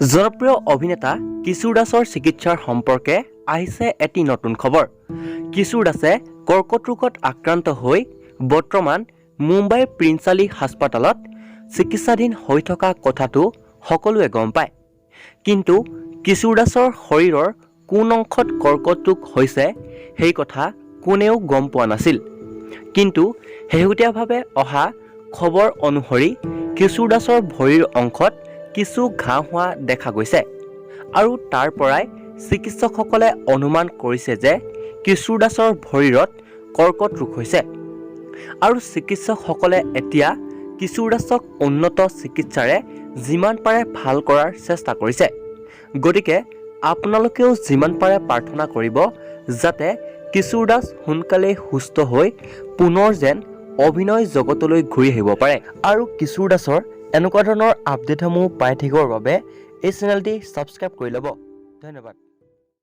জনপ্ৰিয় অভিনেতা কিশোৰ দাসৰ চিকিৎসাৰ সম্পৰ্কে আহিছে এটি নতুন খবৰ। কিশোৰ দাসে কৰ্কট ৰোগত আক্ৰান্ত হৈ বৰ্তমান মুম্বাইৰ প্ৰিন্স আলী হাস্পতালত চিকিৎসাধীন হৈ থকা কথাটো সকলোৱে গম পায়। কিন্তু কিশোৰ দাসৰ শৰীৰৰ কোন অংশত কৰ্কট ৰোগ হৈছে সেই কথা কোনেও গম পোৱা নাছিল। কিন্তু শেহতীয়াভাৱে অহা খবৰ অনুসৰি কিশোৰ দাসৰ ভৰিৰ অংশত কিছু ঘাঁ হোৱা দেখা গৈছে আৰু তাৰ পৰাই চিকিৎসকসকলে অনুমান কৰিছে যে কিশোৰ দাসৰ ভৰিৰত কৰ্কট ৰোগ হৈছে আৰু চিকিৎসকসকলে এতিয়া কিশোৰ দাসক উন্নত চিকিৎসাৰে যিমান পাৰে ভাল কৰাৰ চেষ্টা কৰিছে। গতিকে আপোনালোকেও যিমান পাৰে প্ৰাৰ্থনা কৰিব যাতে কিশোৰ দাস সোনকালেই সুস্থ হৈ পুনৰ যেন অভিনয় জগতলৈ ঘূৰি আহিব পাৰে। আৰু কিশোৰ দাসৰ এনেকুৱা ধৰণৰ আপডেটসমূহ পাই থাকিবৰ বাবে এই চেনেলটি ছাবস্ক্ৰাইব কৰি ল'ব। ধন্যবাদ।